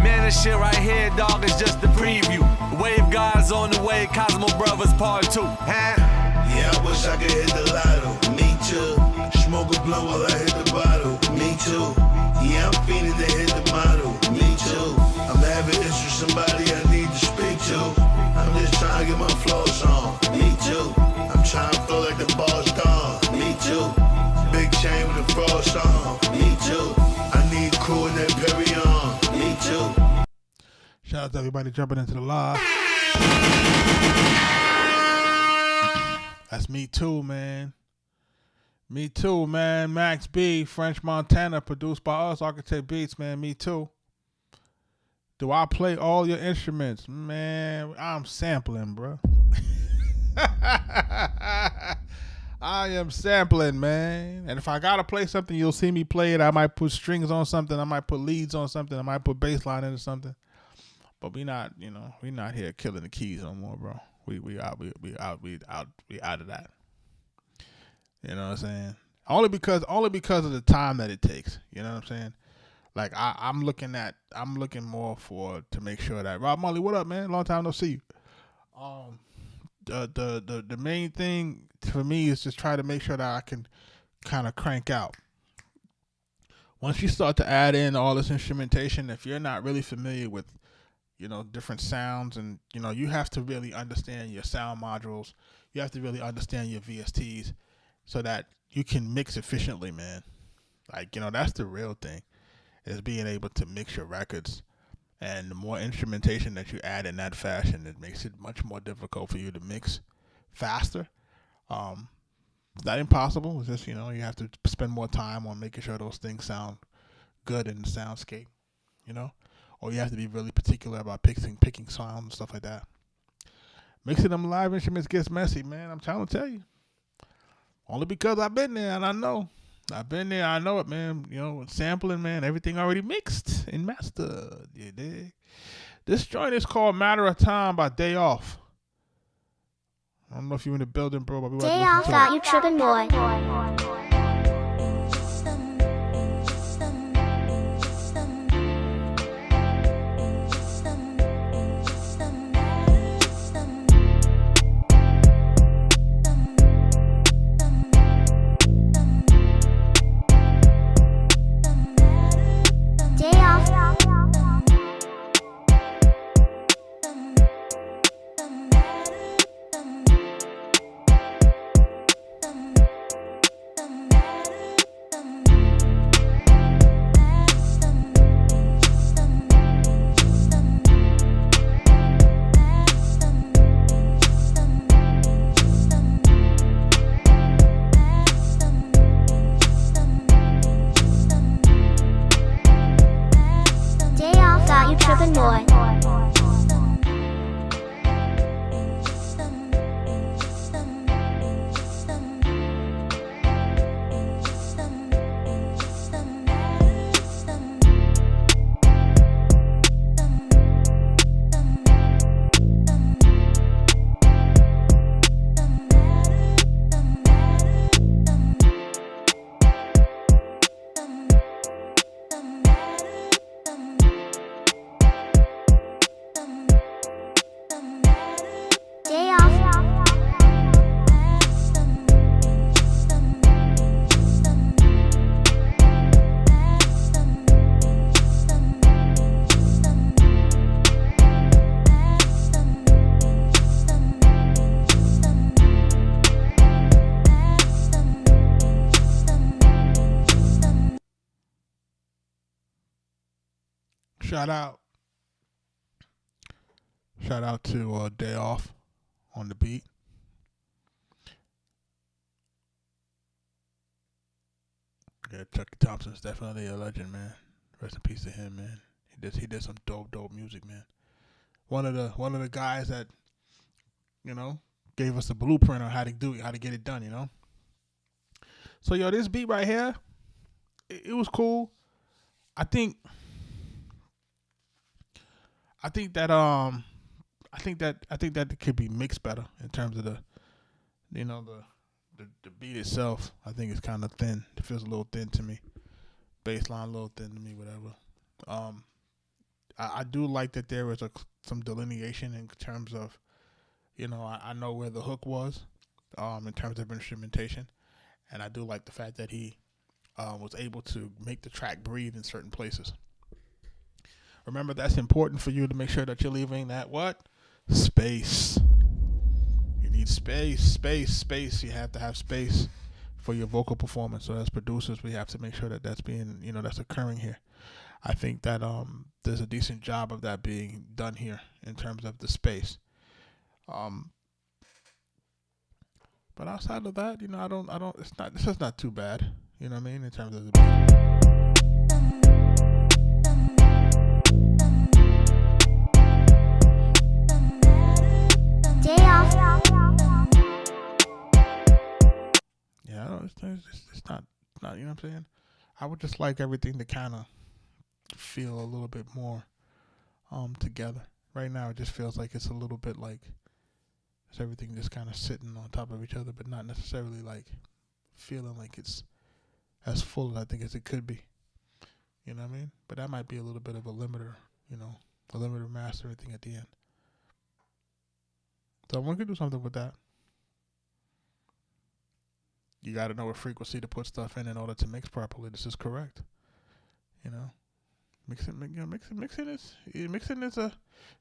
Man, this shit right here, dog, is just the preview. Wave God's on the way, Cosmo Brothers Part 2. Yeah, I wish I could hit the lotto. Me too. Smoke a blunt while I hit the bottle. Me too. Yeah, I'm feeling to hit the model. Me too. I'm having issues with somebody I need to speak to. I'm just trying to get my flows on. Me too. I'm trying to flow like the boss dog. Me too. Big chain with the frost on. Me too. I need crew in that Perry on. Me too. Shout out to everybody jumping into the live. That's Me Too, man. Me Too, man. Max B, French Montana, produced by us, Arkatech Beatz, man. Me Too. Do I play all your instruments? Man, I'm sampling, bro. I am sampling, man. And if I gotta play something, you'll see me play it. I might put strings on something. I might put leads on something. I might put bass line into something. But we not here killing the keys no more, bro. We out of that. You know what I'm saying? Only because of the time that it takes. You know what I'm saying? Like I'm looking more to make sure that Rob Marley, what up, man? Long time no see you. The main thing for me is just try to make sure that I can kind of crank out. Once you start to add in all this instrumentation, if you're not really familiar with different sounds, and you have to really understand your sound modules. You have to really understand your VSTs so that you can mix efficiently, man. Like, that's the real thing, is being able to mix your records. And the more instrumentation that you add in that fashion, it makes it much more difficult for you to mix faster. It's not impossible. It's just, you have to spend more time on making sure those things sound good in the soundscape, Or you have to be really particular about picking sound and stuff like that. Mixing them live instruments gets messy, man. I'm trying to tell you. Only because I've been there and I know. I've been there, I know it, man. Sampling, man, everything already mixed and mastered. You dig? This joint is called Matter of Time by Day Off. I don't know if you're in the building, bro, but we Day Off got you tripping, boy. Shout out to Day Off on the beat. Yeah, Chucky Thompson's definitely a legend, man. Rest in peace to him, man. He did some dope music, man. One of the guys that, you know, gave us the blueprint on how to get it done, you know. So yo, this beat right here, it was cool. I think that it could be mixed better in terms of the beat itself. I think it's kind of thin. It feels a little thin to me. Bassline a little thin to me, whatever. I do like that there was some delineation in terms of, you know, I know where the hook was, in terms of instrumentation, and I do like the fact that he was able to make the track breathe in certain places. Remember, that's important for you to make sure that you're leaving that space. You need space. You have to have space for your vocal performance. So as producers, we have to make sure that that's being, you know, that's occurring here. I think that there's a decent job of that being done here in terms of the space. But outside of that, you know, this is not too bad. You know what I mean? In terms of the beat. Yeah, it's not, you know what I'm saying? I would just like everything to kind of feel a little bit more together. Right now, it just feels like it's a little bit like it's everything just kind of sitting on top of each other, but not necessarily like feeling like it's as full as I think as it could be. You know what I mean? But that might be a little bit of a limiter, you know, a limiter master thing at the end. So one could do something with that. You got to know what frequency to put stuff in order to mix properly. This is correct. You know, mixing is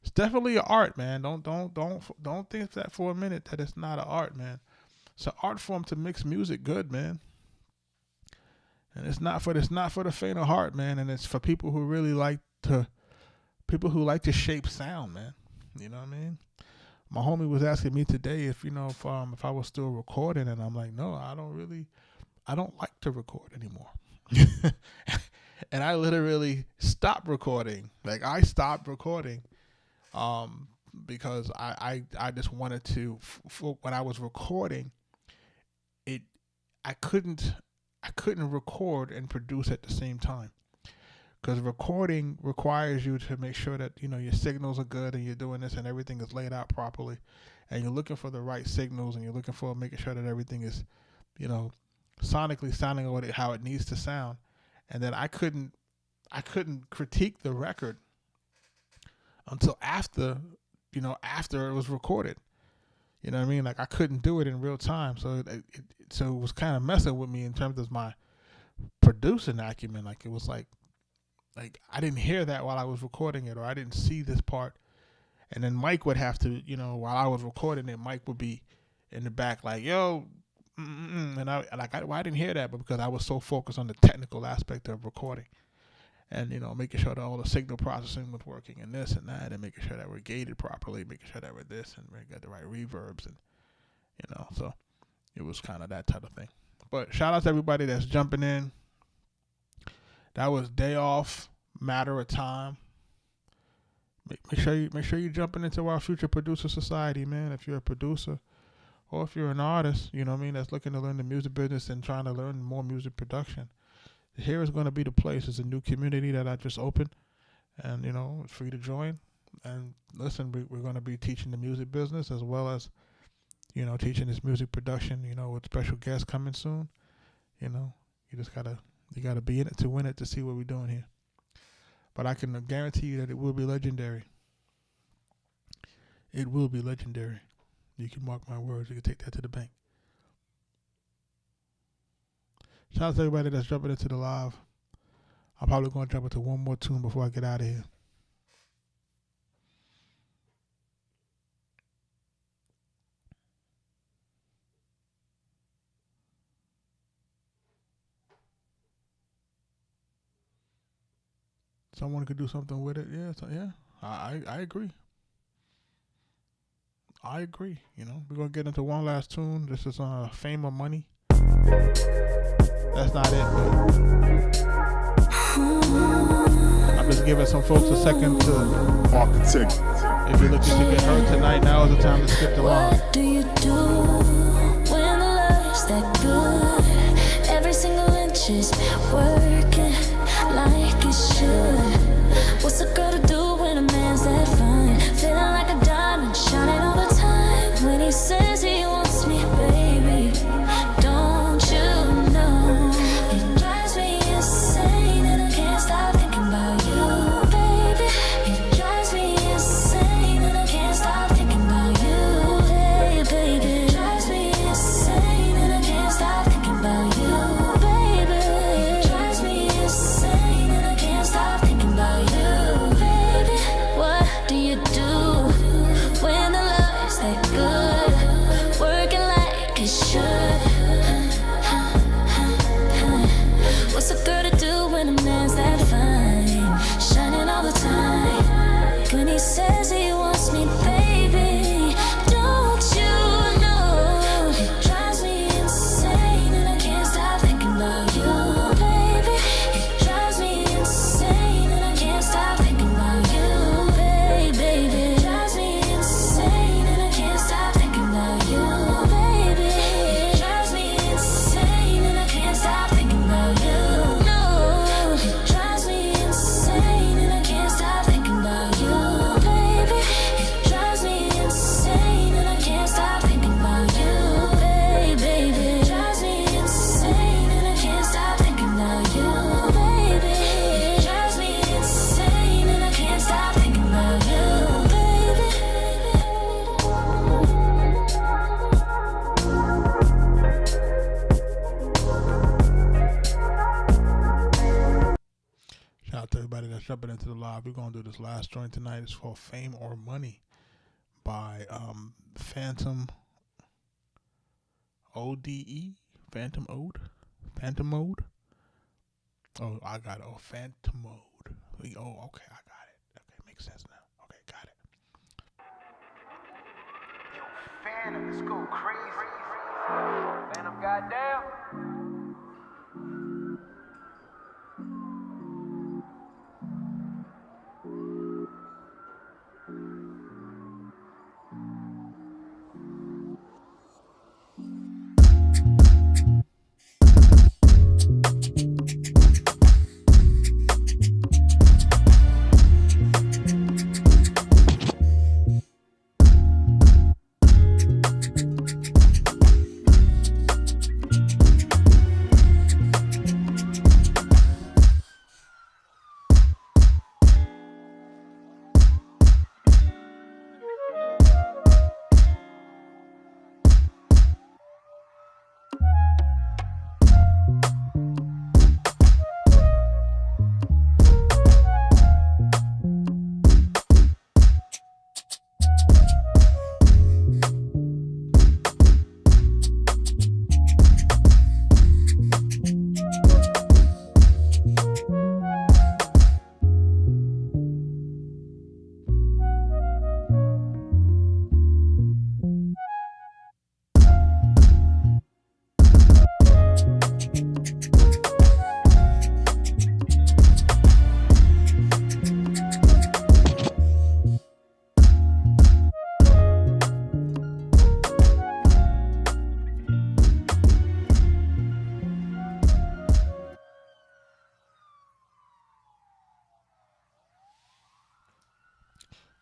it's definitely an art, man. Don't think that for a minute that it's not an art, man. It's an art form to mix music good, man. And it's not for the faint of heart, man. And it's for people who really like to shape sound, man. You know what I mean? My homie was asking me today if I was still recording, and I'm like, no, I don't like to record anymore. And I literally stopped recording. Like, I stopped recording because I just wanted to, when I was recording I couldn't record and produce at the same time. Because recording requires you to make sure that, you know, your signals are good and you're doing this and everything is laid out properly. And you're looking for the right signals and you're looking for making sure that everything is, you know, sonically sounding how it needs to sound. And then I couldn't critique the record until after it was recorded. You know what I mean? Like, I couldn't do it in real time. So it was kind of messing with me in terms of my producing acumen. Like, it was like I didn't hear that while I was recording it, or I didn't see this part. And then Mike would have to, you know, while I was recording it, Mike would be in the back like, yo, and I didn't hear that, but because I was so focused on the technical aspect of recording and, you know, making sure that all the signal processing was working and this and that, and making sure that we're gated properly, making sure that we're this and we got the right reverbs, and, you know, so it was kind of that type of thing. But shout out to everybody that's jumping in. That was Day Off, Matter of Time. Make sure you're jumping into our Future Producer Society, man. If you're a producer or if you're an artist, you know what I mean, that's looking to learn the music business and trying to learn more music production, here is going to be the place. It's a new community that I just opened, and, you know, it's free to join. And listen, we're going to be teaching the music business as well as, you know, teaching this music production, you know, with special guests coming soon. You know, you got to be in it to win it to see what we're doing here. But I can guarantee you that it will be legendary. It will be legendary. You can mark my words. You can take that to the bank. Shout out to everybody that's jumping into the live. I'm probably going to jump into one more tune before I get out of here. someone could do something with it. Yeah, I agree. I agree. You know, we're gonna get into one last tune. This is Fame or Money. That's not it, but I'm just giving some folks a second to Arkatech. If you're looking to get hurt tonight, now is the time to skip the line. What do you do when the love's that good? Every single inch is working like it should. What's a girl to do when a man's that fine? Feeling like a diamond, shining all the time. When he says he wants me, baby, don't you know? It drives me insane and I can't stop thinking about you, baby. It drives me insane and I can't stop thinking about you, baby. It drives me insane and I can't stop thinking about you, baby. It drives me insane and I can't stop thinking about you, baby. What do you do when the love's that good? Working like it should. What's a girl to do when a man's that fine? Shining all the time. When he says he wants me, baby, don't you know? It drives me insane and I can't stop thinking about you, baby. It drives me insane and I can't stop thinking about you, baby. It drives me insane and I can't stop thinking about you, baby. It drives me insane and I can't stop thinking about you. No, it drives me insane and I can't stop thinking about you, baby. It drives me insane and I can't stop thinking about you, baby. It drives me insane and I can't stop thinking about you, baby. It drives me insane and I can't stop thinking about you, baby. Shout out to everybody that's jumping into the live. We're gonna do this last joint tonight. It's called Fame or Money by Phantom ODE. Phantom Ode. Phantom Mode. Oh, I got it. Oh, Phantom Mode. Oh, okay, I got it. Okay, makes sense now. Okay, got it. Yo, Phantom, let's go crazy. Phantom, goddamn.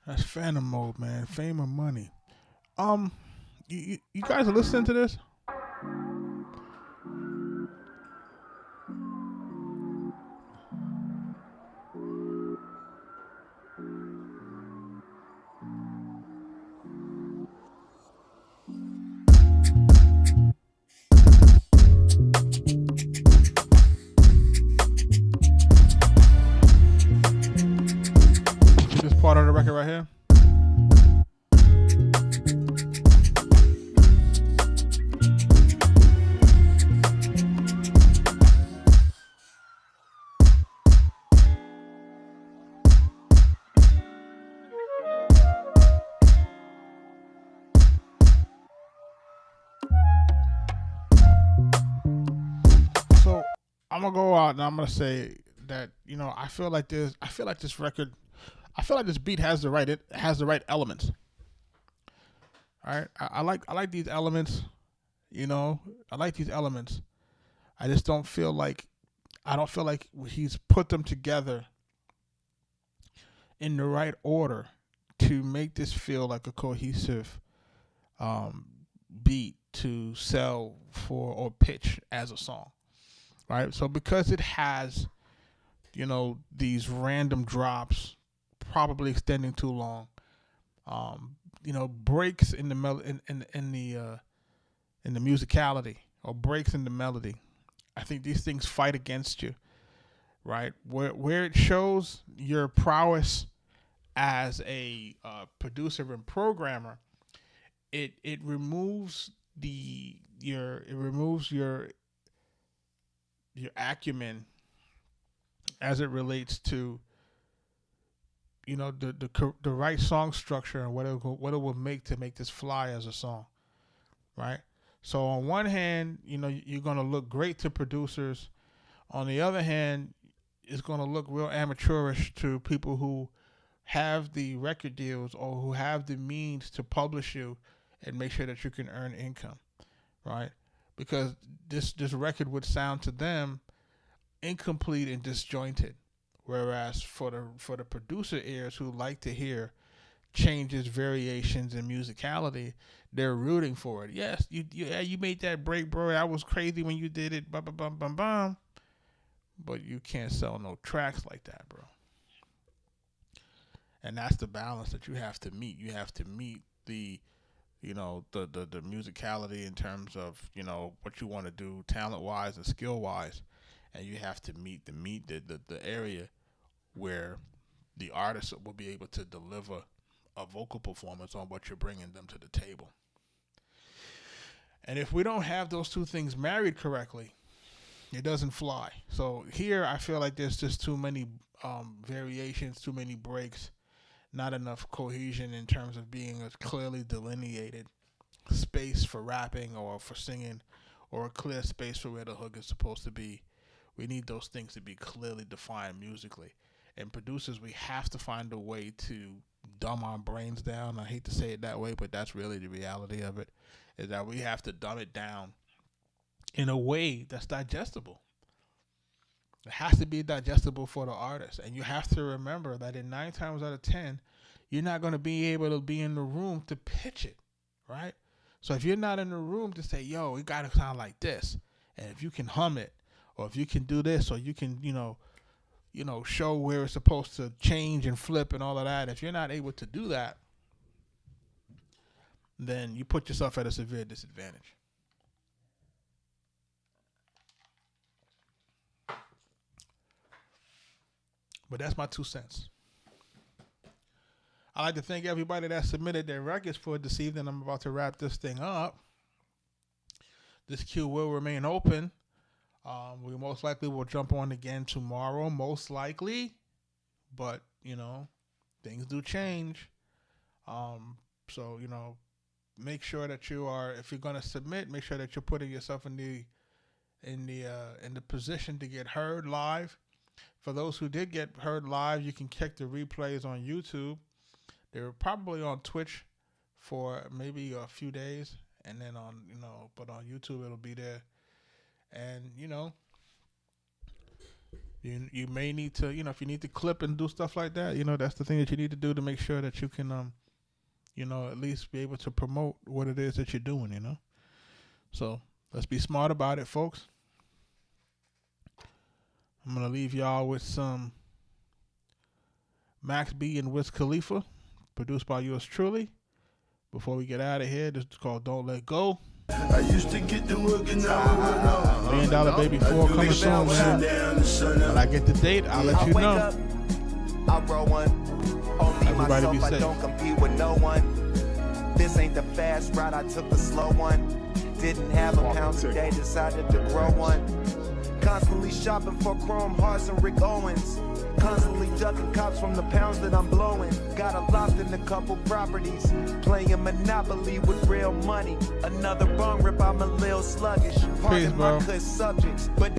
That's Phantom Mode, man. Fame or Money. You guys are listening to this? Part of the record right here. I'm gonna go out and I'm gonna say that, you know, I feel like this beat has the right elements. All right, I like these elements. You know, I like these elements. I just don't feel like he's put them together in the right order to make this feel like a cohesive beat to sell for or pitch as a song, right? So because it has, you know, these random drops, probably extending too long, you know, breaks in the in the musicality or breaks in the melody. I think these things fight against you, right? Where it shows your prowess as a producer and programmer, it removes your acumen as it relates to, you know, the right song structure and what it will make to make this fly as a song, right? So on one hand, you know, you're going to look great to producers. On the other hand, it's going to look real amateurish to people who have the record deals or who have the means to publish you and make sure that you can earn income, right? Because this record would sound to them incomplete and disjointed, whereas for the producer ears who like to hear changes, variations in musicality, they're rooting for it. Yes, you made that break, bro. That was crazy when you did it. Bum, bum, bum, bum, bum. But you can't sell no tracks like that, bro. And that's the balance that you have to meet. You have to meet the, you know, the musicality in terms of, you know, what you want to do talent-wise and skill-wise. And you have to meet the area where the artist will be able to deliver a vocal performance on what you're bringing them to the table. And if we don't have those two things married correctly, it doesn't fly. So here I feel like there's just too many variations, too many breaks, not enough cohesion in terms of being a clearly delineated space for rapping or for singing, or a clear space for where the hook is supposed to be. We need those things to be clearly defined musically. And producers, we have to find a way to dumb our brains down. I hate to say it that way, but that's really the reality of it, is that we have to dumb it down in a way that's digestible. It has to be digestible for the artist. And you have to remember that in 9 times out of 10, you're not going to be able to be in the room to pitch it, right? So if you're not in the room to say, yo, it got to sound like this, and if you can hum it, or if you can do this, or you can, you know, show where it's supposed to change and flip and all of that, if you're not able to do that, then you put yourself at a severe disadvantage. But that's my 2 cents. I'd like to thank everybody that submitted their records for this evening. I'm about to wrap this thing up. This queue will remain open. We most likely will jump on again tomorrow, most likely. But, you know, things do change. So, you know, make sure that you are, if you're going to submit, make sure that you're putting yourself in the position to get heard live. For those who did get heard live, you can check the replays on YouTube. They're probably on Twitch for maybe a few days, and then on, you know, but on YouTube it'll be there. And, you know, you may need to, you know, if you need to clip and do stuff like that, you know, that's the thing that you need to do to make sure that you can, you know, at least be able to promote what it is that you're doing, you know. So let's be smart about it, folks. I'm going to leave y'all with some Max B and Wiz Khalifa, produced by yours truly. Before we get out of here, this is called Don't Let Go. I used to get to work and $1 Million Baby 4 coming soon, man. When I get the date, I'll let you know. I roll one. Only Everybody be myself, safe. I don't compete with no one. This ain't the fast route, I took the slow one. Didn't have a pound today, decided to grow one. Constantly shopping for chrome hearts and Rick Owens. Constantly ducking cops from the pounds that I'm blowing. Got a loft in a couple properties. Playing Monopoly with real money. Another bong rip, I'm a little sluggish. Parking my good subjects, but